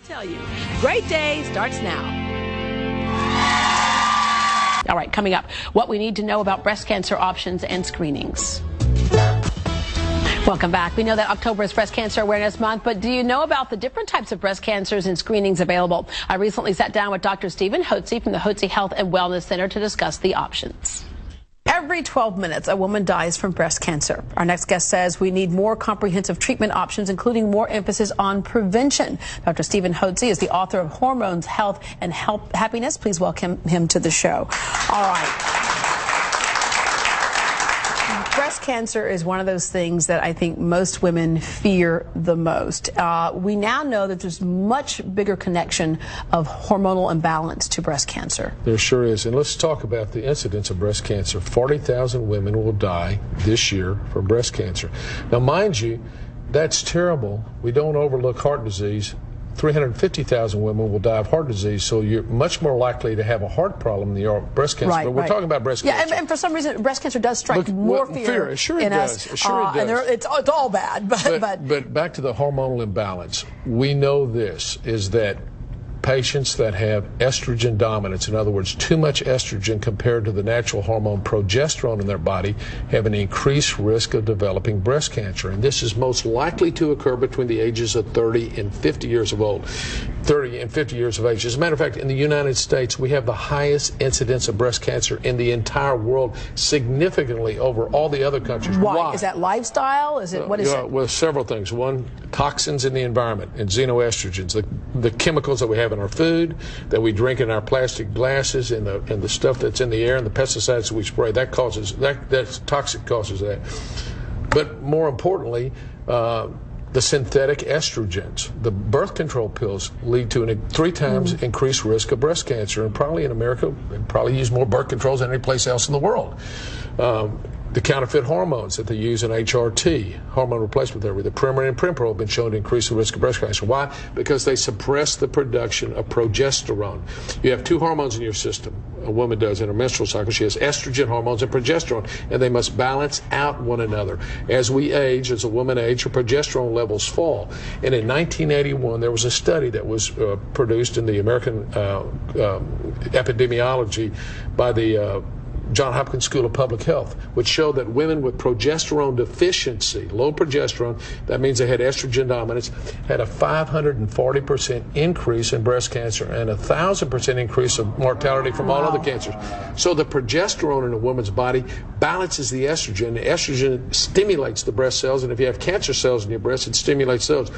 Tell you, great day starts now. All right, coming up, what we need to know about breast cancer options and screenings. Welcome back. We know that October is Breast Cancer Awareness Month, but do you know about the different types of breast cancers and screenings available? I recently sat down with Dr. Stephen Hotze from the Hotze Health and Wellness Center to discuss the options. Every 12 minutes, a woman dies from breast cancer. Our next guest says we need more comprehensive treatment options, including more emphasis on prevention. Dr. Stephen Hotze is the author of Hormones, Health, and Happiness. Please welcome him to the show. All right. Breast cancer is one of those things that I think most women fear the most. We now know that there's much bigger connection of hormonal imbalance to breast cancer. There sure is. And let's talk about the incidence of breast cancer. 40,000 women will die this year from breast cancer. Now, mind you, that's terrible. We don't overlook heart disease. 350,000 women will die of heart disease, so you're much more likely to have a heart problem than you are breast cancer. Right, but we're talking about breast cancer. Yeah, and for some reason, breast cancer does strike more fear sure in us. It sure it does. And it's all bad. But back to the hormonal imbalance. We know this is that patients that have estrogen dominance, in other words, too much estrogen compared to the natural hormone progesterone in their body, have an increased risk of developing breast cancer. And this is most likely to occur between the ages of 30 and 50 years of old. 30 and 50 years of age. As a matter of fact, in the United States, we have the highest incidence of breast cancer in the entire world, significantly over all the other countries. Why? Is that lifestyle? Is it, what is it? Well, several things. One, toxins in the environment and xenoestrogens, the chemicals that we have in our food, that we drink in our plastic glasses, and the stuff that's in the air, and the pesticides that we spray, that's toxic causes that. But more importantly, the synthetic estrogens, the birth control pills, lead to a 3 times increased risk of breast cancer, and probably in America, they probably use more birth controls than any place else in the world. The counterfeit hormones that they use in HRT, hormone replacement therapy, the Premarin and Prempro have been shown to increase the risk of breast cancer. Why? Because they suppress the production of progesterone. You have 2 hormones in your system. A woman does in her menstrual cycle. She has estrogen hormones and progesterone, and they must balance out one another. As we age, as a woman ages, her progesterone levels fall. And in 1981, there was a study that was produced in the American epidemiology by the Johns Hopkins School of Public Health, which showed that women with progesterone deficiency, low progesterone, that means they had estrogen dominance, had a 540% increase in breast cancer and a 1,000% increase of mortality from all other cancers. So the progesterone in a woman's body balances the estrogen. The estrogen stimulates the breast cells, and if you have cancer cells in your breast, it stimulates those.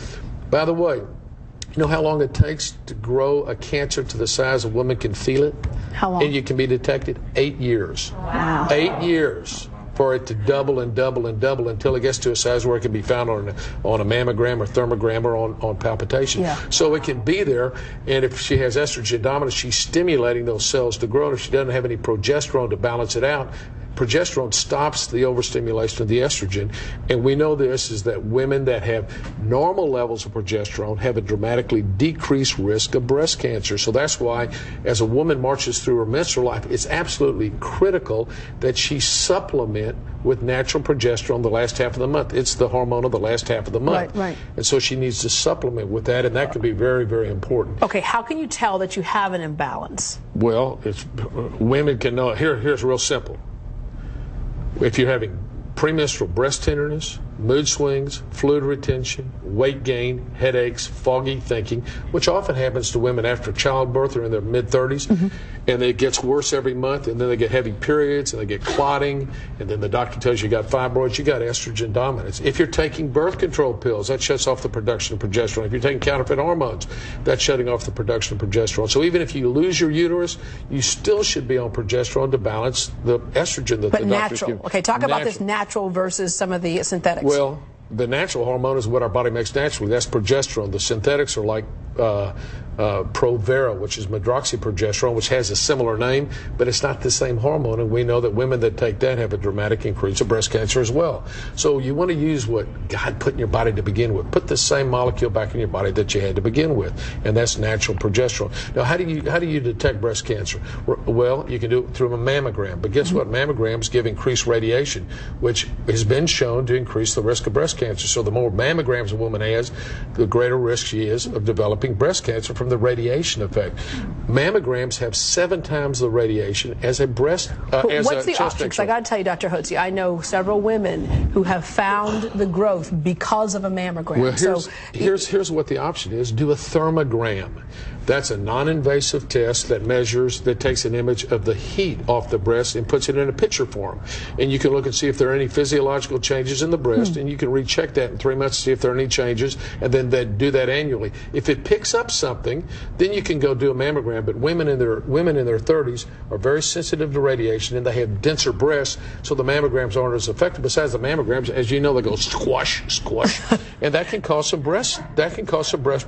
By the way, you know how long it takes to grow a cancer to the size a woman can feel it? How long? And you can be detected? 8 years. Wow. 8 years for it to double and double and double until it gets to a size where it can be found on a mammogram or thermogram or on palpation. Yeah. So it can be there, and if she has estrogen dominance, she's stimulating those cells to grow, and if she doesn't have any progesterone to balance it out, progesterone stops the overstimulation of the estrogen. And we know this is that women that have normal levels of progesterone have a dramatically decreased risk of breast cancer. So that's why, as a woman marches through her menstrual life, it's absolutely critical that she supplement with natural progesterone the last half of the month. It's the hormone of the last half of the month. Right. And so she needs to supplement with that, and that can be very, very important. Okay, how can you tell that you have an imbalance? Well, women can know. Here's real simple. If you're having premenstrual breast tenderness, mood swings, fluid retention, weight gain, headaches, foggy thinking, which often happens to women after childbirth or in their mid-30s, and it gets worse every month, and then they get heavy periods, and they get clotting, and then the doctor tells you got fibroids, you got estrogen dominance. If you're taking birth control pills, that shuts off the production of progesterone. If you're taking counterfeit hormones, that's shutting off the production of progesterone. So even if you lose your uterus, you still should be on progesterone to balance the estrogen that the doctors give. Natural. Okay, talk about this natural versus some of the synthetics. Well, the natural hormone is what our body makes naturally. That's progesterone. The synthetics are like Provera, which is medroxyprogesterone, which has a similar name, but it's not the same hormone, and we know that women that take that have a dramatic increase of breast cancer as well. So you want to use what God put in your body to begin with. Put the same molecule back in your body that you had to begin with, and that's natural progesterone. Now, how do you detect breast cancer? Well, you can do it through a mammogram, but guess what? Mammograms give increased radiation, which has been shown to increase the risk of breast cancer. So the more mammograms a woman has, the greater risk she is of developing breast cancer from the radiation effect. Mammograms have 7 times the radiation as a breast as what's a the chest option? Because I got to tell you, Dr. Hotze, I know several women who have found the growth because of a mammogram. Well, here's what the option is. Do a thermogram. That's a non-invasive test that takes an image of the heat off the breast and puts it in a picture form. And you can look and see if there are any physiological changes in the breast, and you can recheck that in 3 months to see if there are any changes, and then do that annually. If it picks up something, then you can go do a mammogram. But women in their 30s are very sensitive to radiation, and they have denser breasts, so the mammograms aren't as effective. Besides the mammograms, as you know, they go squash, squash, and that can cause some breast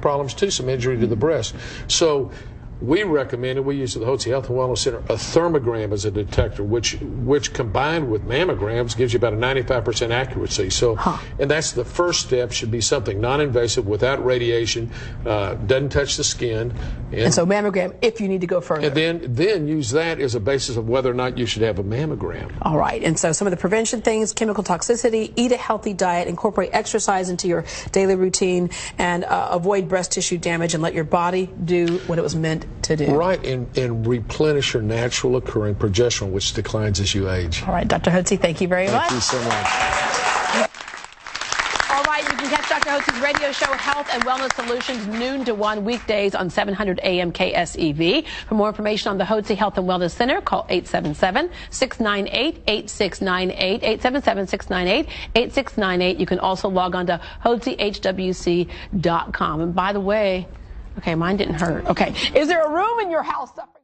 problems too, some injury to the breast. So we recommend, and we use at the Hotze Health and Wellness Center, a thermogram as a detector, which combined with mammograms gives you about a 95% accuracy. So, and that's the first step. Should be something non-invasive, without radiation, doesn't touch the skin. And so mammogram, if you need to go further. And then use that as a basis of whether or not you should have a mammogram. All right. And so some of the prevention things: chemical toxicity, eat a healthy diet, incorporate exercise into your daily routine, and avoid breast tissue damage, and let your body do what it was meant to do. Right, and replenish your natural occurring progesterone, which declines as you age. All right, Dr. Hotze, thank you very much. Thank you so much. All right, you can catch Dr. Hotze's radio show, Health and Wellness Solutions, noon to 1 weekdays on 700 AM KSEV. For more information on the Hotze Health and Wellness Center, call 877-698-8698, 877-698-8698. You can also log on to hotzehwc.com. And by the way, okay, mine didn't hurt. Okay, is there a room in your house suffering?